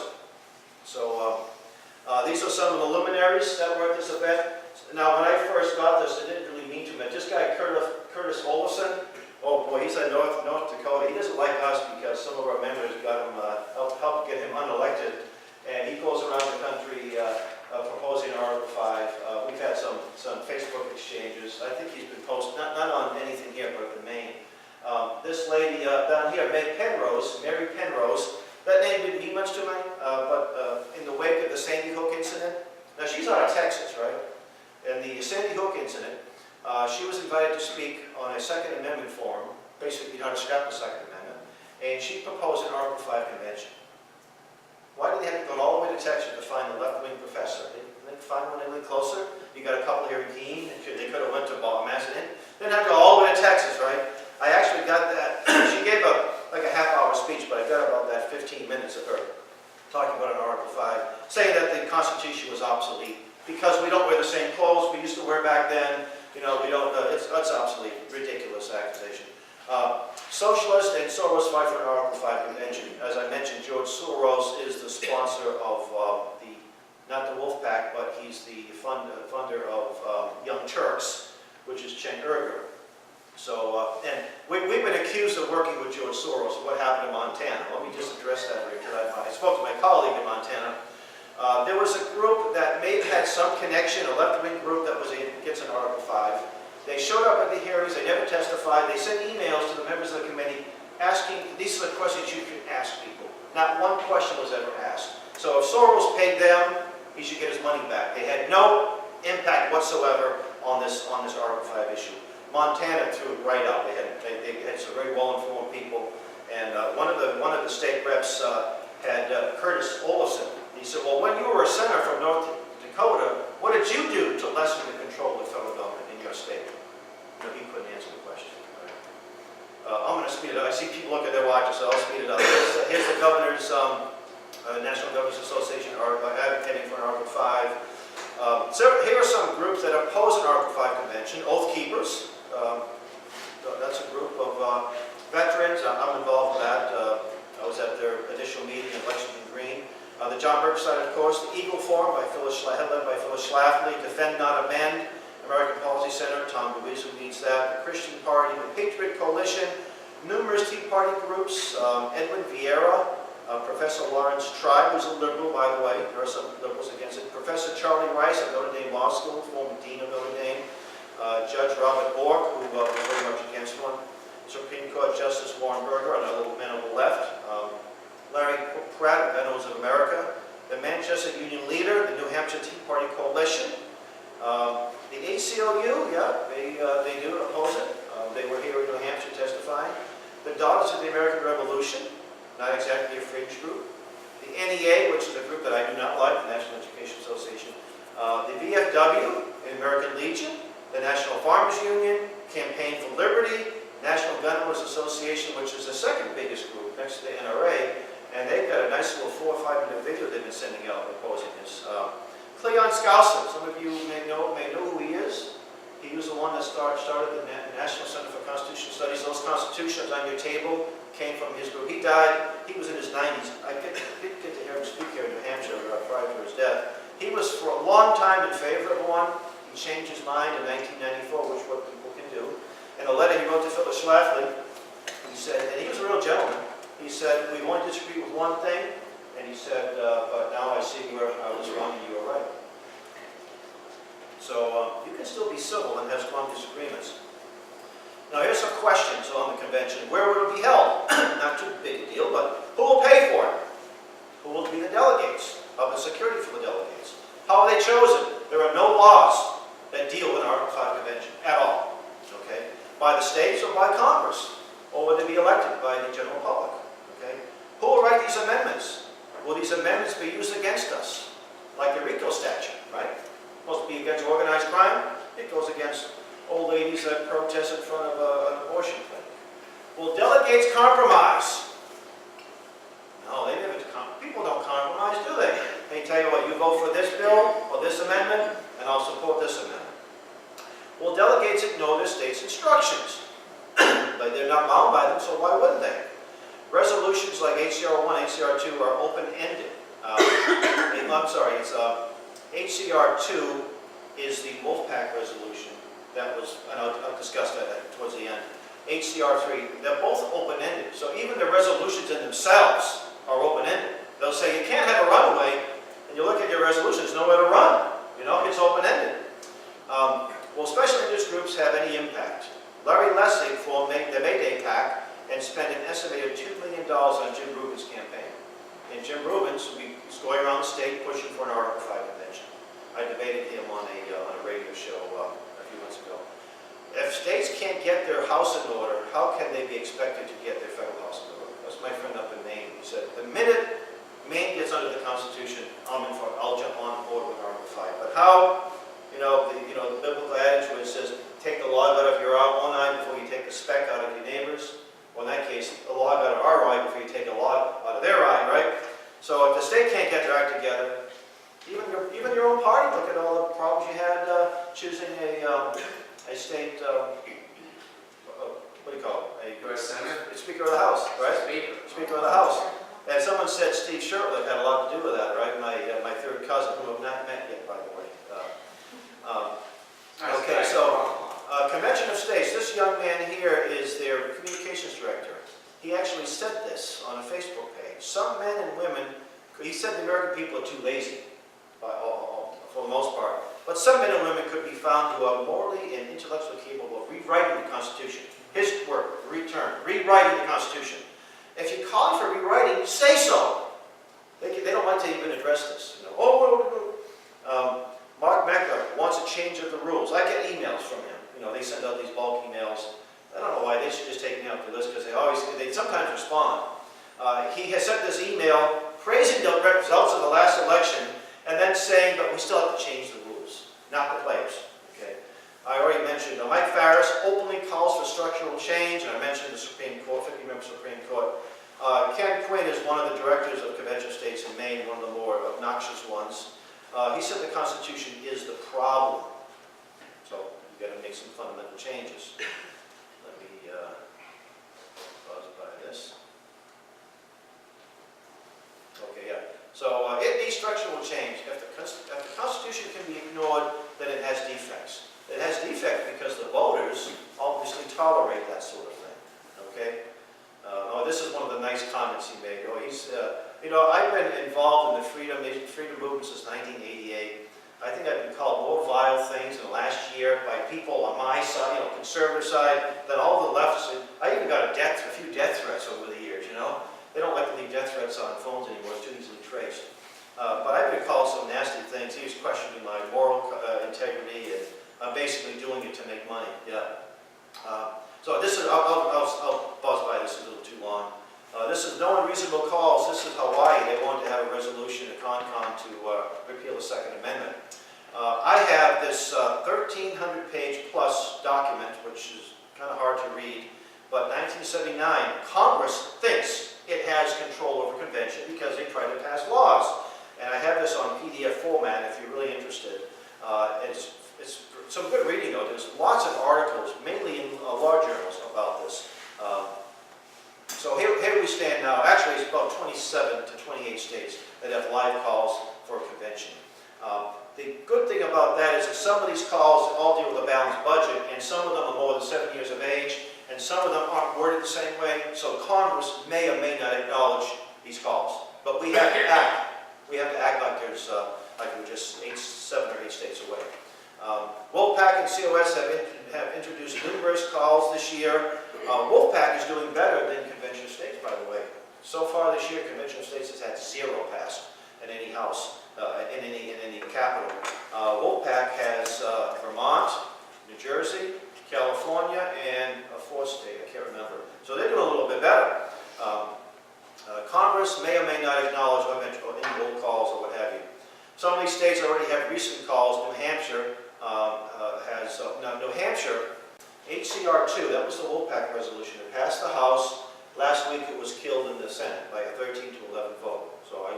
some of our members got him, helped get him unelected, and he goes around the country proposing Article 5. We've had some Facebook exchanges. I think he's been posting, not on anything here, but in Maine. This lady down here, Mary Penrose, that name didn't mean much to me, but in the wake of the Sandy Hook incident, now she's out of Texas, right? And the Sandy Hook incident, she was invited to speak on a Second Amendment forum, basically how to scrap the Second Amendment, and she proposed an Article 5 convention. Why did they have to go all the way to Texas to find a left-wing professor? They didn't find one any closer. You got a couple here in Keene, and they could have went to Massachusetts. They didn't have to go all the way to Texas, right? I actually got that. She gave like a half-hour speech, but I got about that 15 minutes of her talking about an Article 5, saying that the Constitution was obsolete because we don't wear the same clothes we used to wear back then. You know, we don't. It's obsolete. Ridiculous accusation. Socialists and Soros fight for an Article 5 convention. As I mentioned, George Soros is the sponsor of not the Wolf Pack, but he's the funder of Young Turks, which is Chen Erger. So, and we've been accused of working with George Soros. What happened in Montana? Let me just address that right here. I spoke to my colleague in Montana. There was a group that may have had some connection, a left-wing group that gets an Article 5. They showed up at the hearings, they never testified, they sent emails to the members of the committee asking, these are the questions you should ask people. Not one question was ever asked. So if Soros paid them, he should get his money back. They had no impact whatsoever on this Article 5 issue. Montana threw it right out. They had some very well-informed people, and one of the state reps had Curtis Olafson. He said, well, when you were a senator from North Dakota, what did you do to lessen the control of the federal government in your state? No, he couldn't answer the question. I'm going to speed it up. I see people look at their watches, so I'll speed it up. Here's the governor's, National Governors Association advocating for an Article 5. So here are some groups that oppose an Article 5 convention. Oath Keepers. That's a group of veterans. I'm involved in that. I was at their initial meeting in Lexington Green. The John Birch side, of course. The Eagle Forum, led by Phyllis Schlafly. Defend Not Amend. American Policy Center, Tom Louise, who leads that, the Christian Party, the Patriot Coalition, numerous Tea Party groups, Edwin Vieira, Professor Lawrence Tribe, who's a liberal, by the way, there are some liberals against it, Professor Charlie Rice of Notre Dame Law School, former Dean of Notre Dame, Judge Robert Bork, who was very much against one, Supreme Court Justice Warren Berger, another man on the left, Larry Pratt of Veterans of America, the Manchester Union Leader, the New Hampshire Tea Party Coalition, the ACLU, yeah, they do oppose it. They were here in New Hampshire testifying. The Daughters of the American Revolution, not exactly a fringe group. The NEA, which is a group that I do not like, the National Education Association. The VFW, the American Legion. The National Farmers Union, Campaign for Liberty. National Gun Owners Association, which is the second biggest group next to the NRA. And they've got a nice little 4 or 5 minute video they've been sending out opposing this. Cleon Skousen, some of you may know who he is. He was the one that started the National Center for Constitutional Studies. Those constitutions on your table came from his group. He died, he was in his 90s. I didn't get to hear him speak here in New Hampshire prior to his death. He was for a long time in favor of one. He changed his mind in 1994, which what people can do. In a letter he wrote to Phyllis Schlafly, he said, and he was a real gentleman, he said, we only disagree with one thing, and he said, but now I see where I was wrong and you were right. So you can still be civil and have strong disagreements. Now here's some questions on the convention. Where will it be held? Not too big a deal, but who will pay for it? Who will be the delegates? How about security for the delegates? How are they chosen? There are no laws that deal with an Article 5 convention at all. Okay? By the states or by Congress? Or will they be elected by the general public? Okay? Who will write these amendments? Will these amendments be used against us? Like the RICO statute, right? Supposed to be against organized crime. It goes against old ladies that protest in front of an abortion clinic. Will delegates compromise? No, they never. People don't compromise, do they? They tell you what, you vote for this bill or this amendment, and I'll support this amendment. Will delegates ignore their state's instructions? But they're not bound by them, so why wouldn't they? Resolutions like HCR 1, HCR 2 are open-ended. I'm sorry, it's HCR 2 is the Wolfpack resolution that was, and I'll discuss that towards the end. HCR3, they're both open-ended. So even the resolutions in themselves are open-ended. They'll say you can't have a runway, and you look at your resolution, there's nowhere to run. You know, it's open-ended. Will special interest groups have any impact? Larry Lessig formed the Mayday PAC and spent an estimated $2 million on Jim Rubin's campaign. And Jim Rubin's was going around the state pushing for an Article 5 convention. I debated him on a radio show a few months ago. If states can't get their house in order, how can they be expected to get their federal house in order? That's my friend up in Maine. He said, the minute Maine gets under the Constitution, I'll jump on board with Article 5. But how? The biblical adage where it says, take the log out of your own eye before you take the speck out of your neighbor's. Well, in that case, a log out of our eye before you take a log out of their eye, right? So if the state can't get their act together, even your own party, look at all the problems you had choosing a state, what do you call it? U.S. Senate? A Speaker of the House, right? Speaker of the House. And someone said Steve Shurtleff had a lot to do with that, right? My third cousin, who I've not met yet, by the way. Okay, so Convention of States. This young man here is their communications director. He actually said this on a Facebook page. Some men and women, he said the American people are too lazy, for the most part. But some men and women could be found who are morally and intellectually capable of rewriting the Constitution. His word, rewriting the Constitution. If you call for rewriting, say so. They don't like to even address this. Mark Meckler wants a change of the rules. I get emails from him. They send out these bulk emails. I don't know why. They should just take me off the list because they sometimes respond. He has sent this email praising the results of the last election and then saying, but we still have to change the rules, not the players. Okay. I already mentioned Mike Farris openly calls for structural change, and I mentioned the Supreme Court, 50-member Supreme Court. Ken Quinn is one of the directors of Convention of States in Maine, one of the more obnoxious ones. He said the Constitution is the problem. So you've got to make some fundamental changes. Let me pause by this. Okay, yeah. So it needs structural change. If the Constitution can be ignored, then it has defects. It has defects because the voters obviously tolerate that sort of thing. Okay? This is one of the nice comments he made. I've been involved in the freedom movement since 1988. I think I've been called more vile things in the last year by people on my side, conservative side, than all the leftists. I even got a few death threats over the years, They don't like to leave death threats on phones anymore. It's too easily traced. But I've been called some nasty things. He was questioning my moral integrity, and I'm basically doing it to make money. Yeah. So this is, I'll buzz by this a little too long. This is no unreasonable cause. This is Hawaii. They wanted to have a resolution at CONCON to repeal the Second Amendment. I have this 1,300-page plus document, which is kind of hard to read, but 1979, Congress thinks it has control over convention because they try to pass laws. And I have this on PDF format if you're really interested. It's some good reading though. There's lots of articles, mainly in law journals, about this. So here we stand now. Actually, it's about 27 to 28 states that have live calls for a convention. The good thing about that is that some of these calls all deal with a balanced budget, and some of them are more than 7 years of age, and some of them aren't worded the same way, so Congress may or may not acknowledge these calls. But we have to act. We have to act like we're just 7 or 8 states away. Wolfpack and COS have introduced numerous calls this year. Wolfpack is doing better than Convention of States, by the way. So far this year, Convention of States has had 0 passed in any house, in any capital. Wolfpack has Vermont, New Jersey, California, and a 4th state, I can't remember. So they're doing a little bit better. Congress may or may not acknowledge any old calls or what have you. Some of these states already have recent calls. New Hampshire has, New Hampshire, HCR2, that was the Wolfpack resolution. It passed the House. Last week it was killed in the Senate by a 13 to 11 vote. So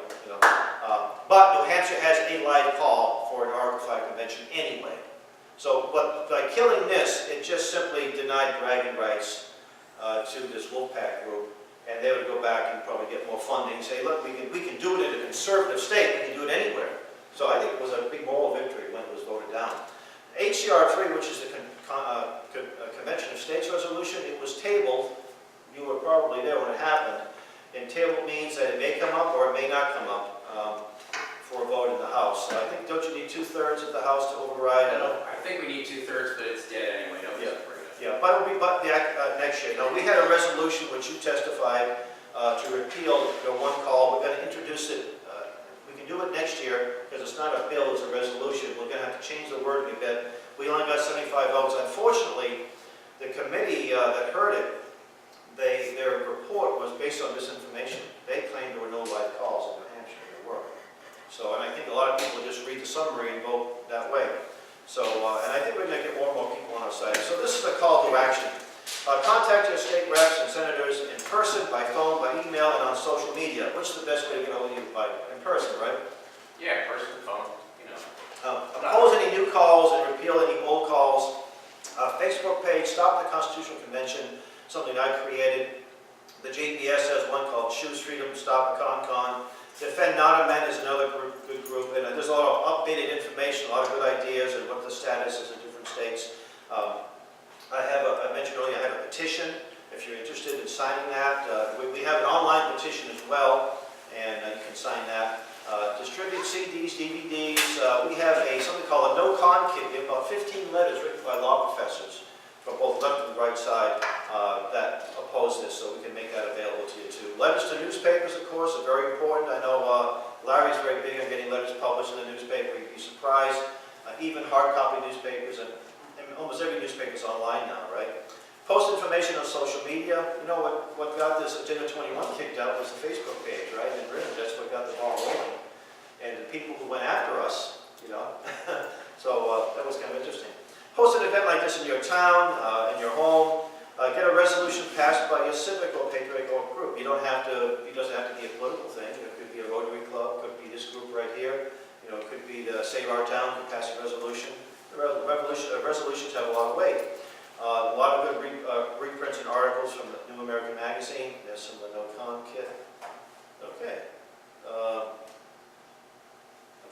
but New Hampshire has a live call for an Article 5 convention anyway. So, but by killing this, it just simply denied bragging rights to this Wolfpack group, and they would go back and probably get more funding and say, look, we can do it in a conservative state, we can do it anywhere. So I think it was a big moral victory when it was voted down. HCR3, which is the Convention of States resolution, it was probably there when it happened. And table means that it may come up or it may not come up for a vote in the House. So I think, don't you need 2/3 of the House to override? I think we need 2/3, but it's dead anyway. Nobody's afraid of it. Yeah, but it'll be next year. Now, we had a resolution which you testified to repeal the one call. We're going to introduce it. We can do it next year because it's not a bill, it's a resolution. We're going to have to change the wording a bit. We only got 75 votes. Unfortunately, the committee that heard it, their report was based on misinformation. They claimed there were no live calls in New Hampshire. There were. So, and I think a lot of people just read the summary and vote that way. So, and I think we're going to get more and more people on our side. So this is a call to action. Contact your state reps and senators in person, by phone, by email, and on social media. Which is the best way to get a hold of you? In person, right? Yeah, person, phone, you know. Oppose any new calls and repeal any old calls. Facebook page, Stop the Constitutional Convention, something I created. The JPS has one called Choose Freedom, Stop the Con-Con. Defend Not Amend is another good group, and there's a lot of updated information, a lot of good ideas, and what the status is in different states. I mentioned earlier, I have a petition. If you're interested in signing that, we have an online petition as well, and you can sign that. Distribute CDs, DVDs. We have something called a no-con kit. We have about 15 letters written by law professors from both left and right side that oppose this, so we can make that available to you too. Letters to newspapers, of course, are very important. I know Larry's very big on getting letters published in the newspaper. You'd be surprised. Even hard copy newspapers, and almost every newspaper is online now, right? Post information on social media. You know what got this Agenda 21 kicked out was the Facebook page, right? And really, that's what got the ball rolling. And the people who went after us, you know. So that was kind of interesting. Host an event like this in your town, in your home. Get a resolution passed by your civic or patriotic group. It doesn't have to be a political thing. It could be a Rotary Club, could be this group right here. You know, it could be the Save Our Town, could pass a resolution. Resolutions have a lot of weight. A lot of good reprints and articles from the New American Magazine. There's some of the no-con kit. Okay.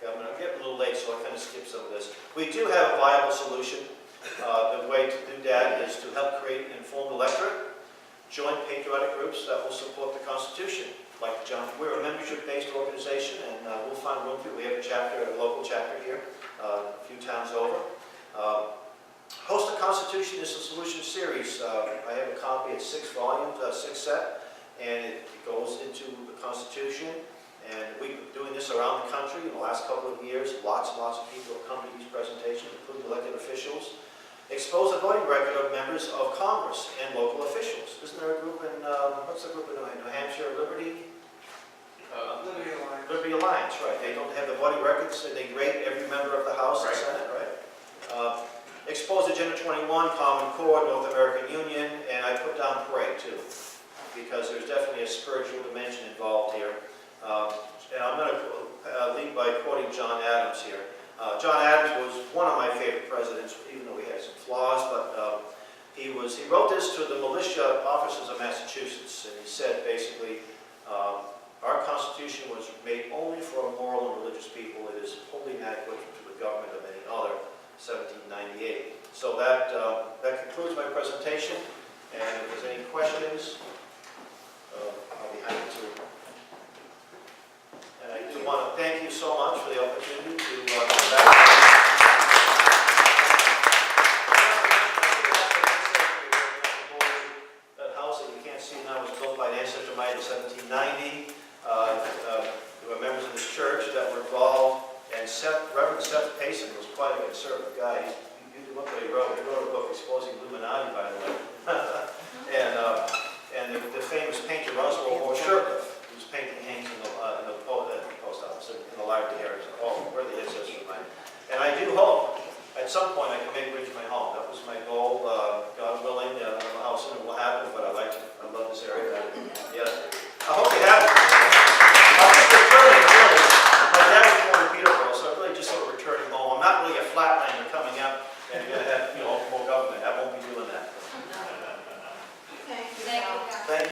I'm going to get a little late, so I kind of skip some of this. We do have a viable solution. The way to do that is to help create an informed electorate, join patriotic groups that will support the Constitution. Like we're a membership-based organization, and we'll find room for it. We have a local chapter here, a few towns over. Host a Constitution is a solution series. I have a copy. It's 6 volumes, 6 set, and it goes into the Constitution. And we've been doing this around the country in the last couple of years. Lots and lots of people have come to these presentations, including elected officials. Expose the voting record of members of Congress and local officials. Isn't there a group in, what's the group in New Hampshire? Liberty Alliance, right. They don't have the voting records, and they rate every member of the House and Senate, right? Expose Agenda 21, Common Core, North American Union, and I put down Parade too, because there's definitely a spiritual dimension involved here. And I'm going to lead by quoting John Adams here. John Adams was one of my favorite presidents, even though he had some flaws, but he wrote this to the militia officers of Massachusetts, and he said basically, our Constitution was made only for moral and religious people. It is wholly inadequate to the government of any other. 1798. So that concludes my presentation, and if there's any questions, I'll be happy to. And I do want to thank you so much for the opportunity to come back. That house that you can't see now was built by an ancestor of mine in 1790. There were members of this church that were involved, and Reverend Seth Payson was quite a conservative guy. You look what he wrote. He wrote a book exposing Illuminati, by the way. and the famous painter Roswell Shurtleff, whose painting hangs in the post office, in the library here. Oh, where the ancestors of mine. And I do hope at some point I can make Rindge my home. That was my goal. God willing, I don't know how soon it will happen, but I love this area. Yeah. I hope you have it. I'm just returning, really. My dad was born in Peterborough, so I'm really just sort of returning home. I'm not really a flatlander coming up and you're going to have, more government. I won't be doing that. Thank you. Thank you.